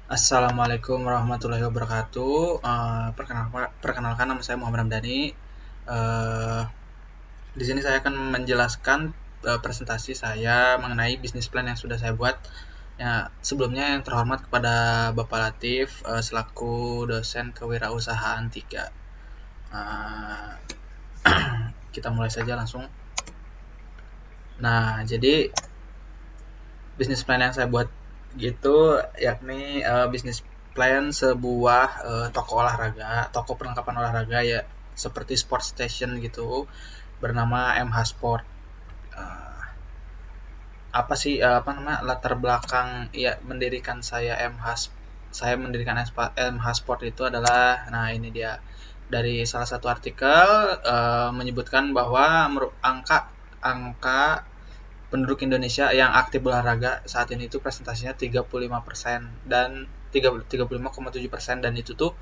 Assalamualaikum warahmatullahi wabarakatuh. Perkenalkan nama saya Muhammad Ramdhani. Eh, di sini saya akan menjelaskan presentasi saya mengenai bisnis plan yang sudah saya buat. Ya, sebelumnya yang terhormat kepada Bapak Latif selaku dosen kewirausahaan 3. Eh, kita mulai saja langsung. Nah, jadi bisnis plan yang saya buat gitu yakni bisnis plan sebuah toko olahraga, toko perlengkapan olahraga ya seperti sport station gitu bernama MH Sport. Uh, apa sih apa namanya latar belakang ya mendirikan saya mendirikan MH Sport itu adalah, nah ini dia, dari salah satu artikel menyebutkan bahwa angka angka penduduk Indonesia yang aktif berolahraga saat ini itu presentasinya 35% dan 35,7%, dan itu tuh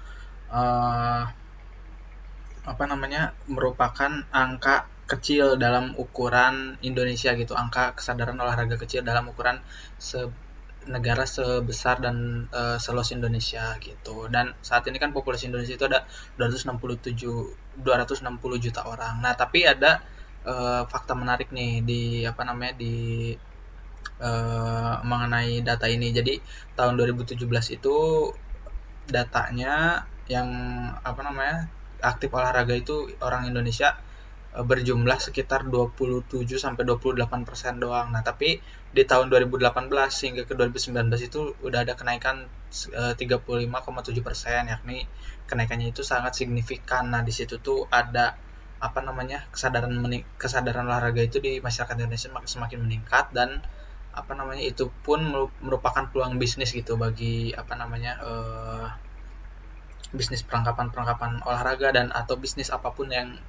eh, apa namanya merupakan angka kecil dalam ukuran Indonesia gitu, angka kesadaran olahraga kecil dalam ukuran negara sebesar dan seluas Indonesia gitu. Dan saat ini kan populasi Indonesia itu ada 260 juta orang. Nah, tapi ada fakta menarik nih di apa namanya di mengenai data ini. Jadi tahun 2017 itu datanya yang apa namanya aktif olahraga itu orang Indonesia berjumlah sekitar 27 sampai 28% doang. Nah, tapi di tahun 2018 hingga ke 2019 itu udah ada kenaikan 35,7%, yakni kenaikannya itu sangat signifikan. Nah, di situ tuh ada apa namanya kesadaran olahraga itu di masyarakat Indonesia semakin meningkat, dan apa namanya itu pun merupakan peluang bisnis gitu bagi apa namanya bisnis perlengkapan olahraga dan atau bisnis apapun yang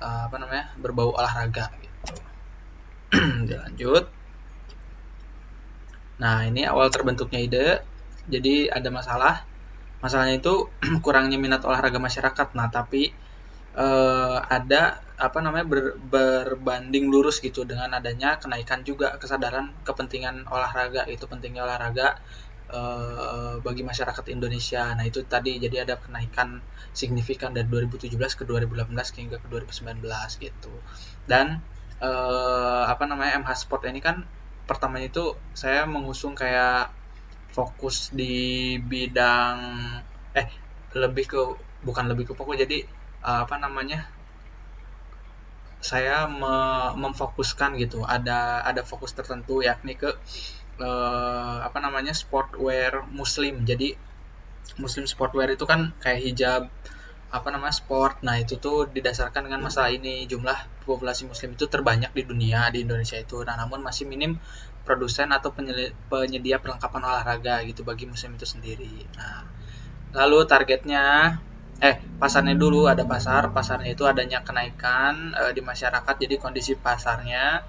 apa namanya berbau olahraga gitu. Lanjut. Nah, ini awal terbentuknya ide. Jadi ada masalahnya itu kurangnya minat olahraga masyarakat. Nah, tapi ada apa namanya berbanding lurus gitu dengan adanya kenaikan juga kesadaran kepentingan olahraga, itu pentingnya olahraga bagi masyarakat Indonesia. Nah, itu tadi jadi ada kenaikan signifikan dari 2017 ke 2018 hingga ke 2019 gitu. Dan apa namanya MH Sport ini kan pertamanya itu saya mengusung kayak fokus di bidang eh lebih ke bukan lebih ke fokus, jadi apa namanya saya memfokuskan gitu, ada fokus tertentu yakni ke apa namanya sportwear muslim. Jadi muslim sportwear itu kan kayak hijab, apa namanya sport. Nah, itu tuh didasarkan dengan masalah ini, jumlah populasi muslim itu terbanyak di dunia, di Indonesia itu. Nah, namun masih minim produsen atau penyedia perlengkapan olahraga gitu bagi muslim itu sendiri. Nah, lalu targetnya pasarnya dulu, ada pasarnya itu adanya kenaikan di masyarakat, jadi kondisi pasarnya,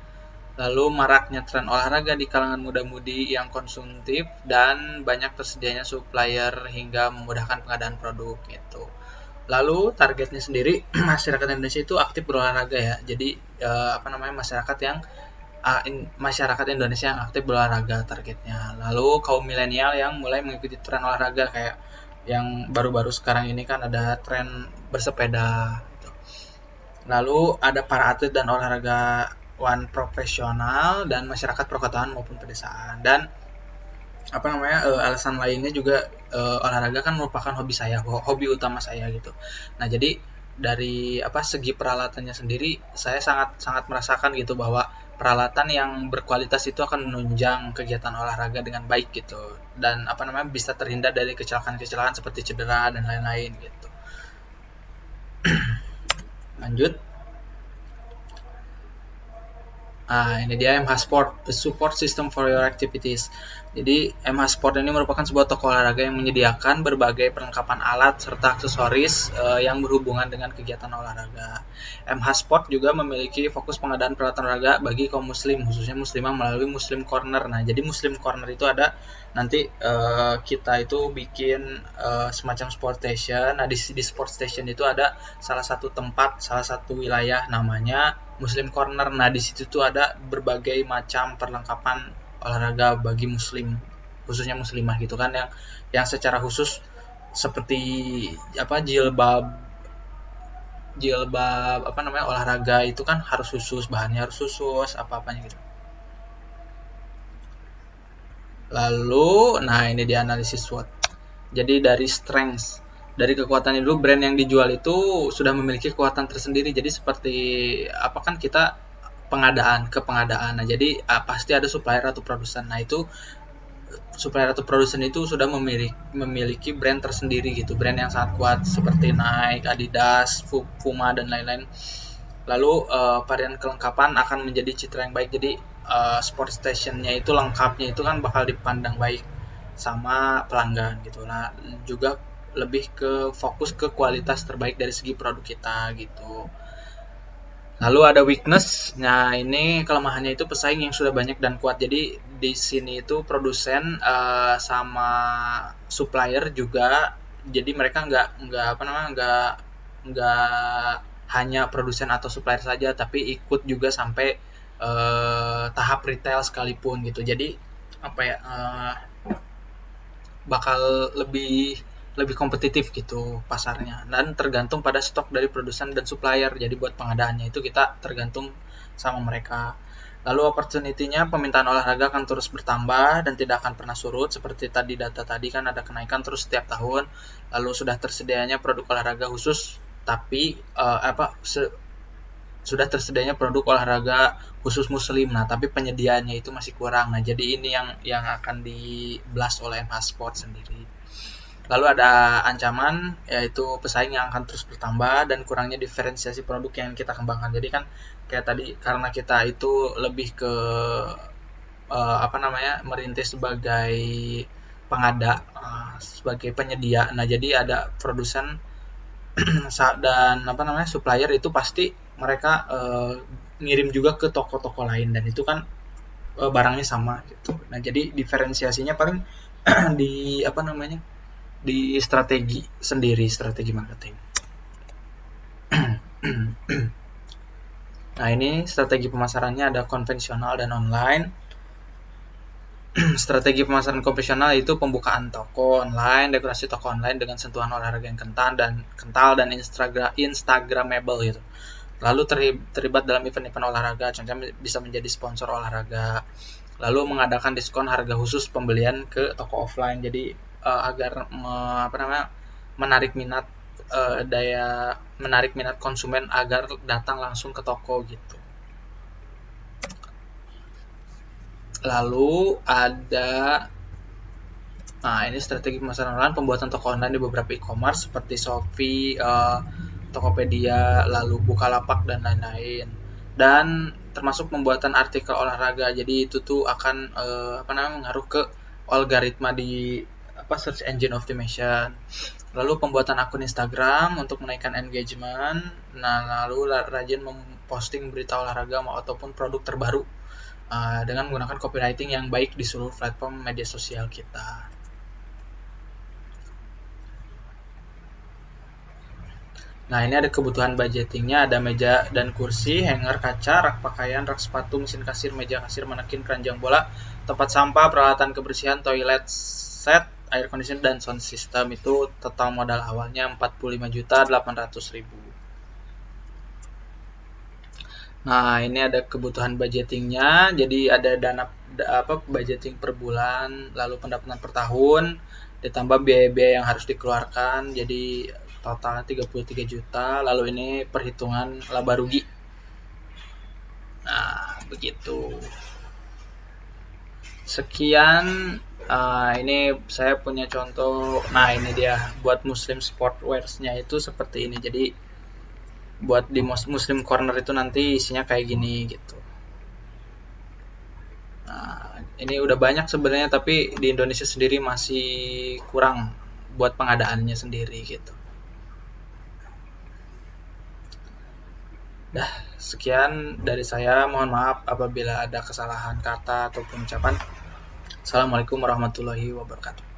lalu maraknya tren olahraga di kalangan muda-mudi yang konsumtif, dan banyak tersedianya supplier hingga memudahkan pengadaan produk gitu. Lalu targetnya sendiri masyarakat Indonesia itu aktif berolahraga ya. Jadi apa namanya masyarakat Indonesia yang aktif berolahraga targetnya. Lalu kaum milenial yang mulai mengikuti tren olahraga, kayak yang baru-baru sekarang ini kan ada tren bersepeda gitu. Lalu ada para atlet dan olahragawan profesional dan masyarakat perkotaan maupun pedesaan. Dan apa namanya alasan lainnya juga olahraga kan merupakan hobi utama saya gitu. Nah, jadi dari apa segi peralatannya sendiri saya sangat sangat merasakan gitu bahwa peralatan yang berkualitas itu akan menunjang kegiatan olahraga dengan baik gitu, dan apa namanya bisa terhindar dari kecelakaan-kecelakaan seperti cedera dan lain-lain gitu. Lanjut. Ini dia MH Sport, the support system for your activities. Jadi MH Sport ini merupakan sebuah toko olahraga yang menyediakan berbagai perlengkapan alat serta aksesoris yang berhubungan dengan kegiatan olahraga. MH Sport juga memiliki fokus pengadaan peralatan olahraga bagi kaum muslim, khususnya muslimah, melalui Muslim Corner. Nah, jadi Muslim Corner itu ada nanti kita itu bikin semacam sport station. Nah, di sport station itu ada salah satu wilayah namanya Muslim Corner. Nah, di situ tuh ada berbagai macam perlengkapan olahraga bagi muslim khususnya muslimah gitu kan, yang secara khusus seperti apa jilbab apa namanya olahraga itu kan harus khusus, bahannya harus khusus, apa-apanya gitu. Lalu, nah ini di analisis SWOT. Jadi dari strength, dari kekuatannya dulu, brand yang dijual itu sudah memiliki kekuatan tersendiri. Jadi seperti apa kan kita pengadaan. Nah, jadi pasti ada supplier atau produsen. Nah, itu supplier atau produsen itu sudah memiliki brand tersendiri gitu, brand yang sangat kuat seperti Nike, Adidas, Puma dan lain-lain. Lalu varian kelengkapan akan menjadi citra yang baik. Jadi sport stationnya itu lengkapnya itu kan bakal dipandang baik sama pelanggan gitu. Nah, juga lebih ke fokus ke kualitas terbaik dari segi produk kita gitu. Lalu ada weakness. Nah, ini kelemahannya itu pesaing yang sudah banyak dan kuat. Jadi di sini itu produsen sama supplier juga. Jadi mereka nggak apa namanya nggak hanya produsen atau supplier saja, tapi ikut juga sampai tahap retail sekalipun gitu. Jadi apa ya bakal lebih kompetitif gitu pasarnya, dan tergantung pada stok dari produsen dan supplier. Jadi buat pengadaannya itu kita tergantung sama mereka. Lalu opportunity-nya, permintaan olahraga akan terus bertambah dan tidak akan pernah surut. Seperti tadi data tadi kan ada kenaikan terus setiap tahun. Lalu sudah tersedianya produk olahraga khusus, tapi sudah tersedianya produk olahraga khusus muslim. Nah, tapi penyediaannya itu masih kurang. Nah, jadi ini yang akan di-blast oleh MH Sport sendiri. Lalu ada ancaman, yaitu pesaing yang akan terus bertambah dan kurangnya diferensiasi produk yang kita kembangkan. Jadi kan kayak tadi, karena kita itu lebih ke merintis sebagai pengada, sebagai penyedia. Nah, jadi ada produsen dan supplier itu pasti mereka ngirim juga ke toko-toko lain, dan itu kan barangnya sama gitu. Nah, jadi diferensiasinya paling di strategi sendiri, strategi marketing. Nah, ini strategi pemasarannya ada konvensional dan online. Strategi pemasaran konvensional itu pembukaan toko online, dekorasi toko online dengan sentuhan olahraga yang kental dan instagramable gitu. Lalu terlibat dalam event-event olahraga, contohnya bisa menjadi sponsor olahraga. Lalu mengadakan diskon harga khusus pembelian ke toko offline. Jadi agar menarik minat konsumen agar datang langsung ke toko gitu. Lalu ada ini strategi pemasaran online, pembuatan toko online di beberapa e-commerce seperti Shopee, Tokopedia, lalu Bukalapak dan lain-lain. Dan termasuk pembuatan artikel olahraga. Jadi itu tuh akan mengaruh ke algoritma di search engine optimization. Lalu pembuatan akun Instagram untuk menaikkan engagement. Nah, lalu rajin memposting berita olahraga ataupun produk terbaru dengan menggunakan copywriting yang baik di seluruh platform media sosial kita. Nah, ini ada kebutuhan budgetingnya, ada meja dan kursi, hanger kaca, rak pakaian, rak sepatu, mesin kasir, meja kasir, manekin, keranjang bola, tempat sampah, peralatan kebersihan, toilet set, air conditioner, dan sound system. Itu total modal awalnya 45.800.000. Nah, ini ada kebutuhan budgetingnya. Jadi ada dana budgeting per bulan, lalu pendapatan per tahun, ditambah biaya-biaya yang harus dikeluarkan. Jadi totalnya 33 juta. Lalu ini perhitungan laba rugi. Nah, begitu. Sekian. Ini saya punya contoh. Nah, ini dia buat Muslim Sportwears-nya itu seperti ini. Jadi buat di Muslim Corner itu nanti isinya kayak gini gitu. Nah, ini udah banyak sebenarnya, tapi di Indonesia sendiri masih kurang buat pengadaannya sendiri gitu. Dah, sekian dari saya. Mohon maaf apabila ada kesalahan kata ataupun ucapan. Assalamualaikum warahmatullahi wabarakatuh.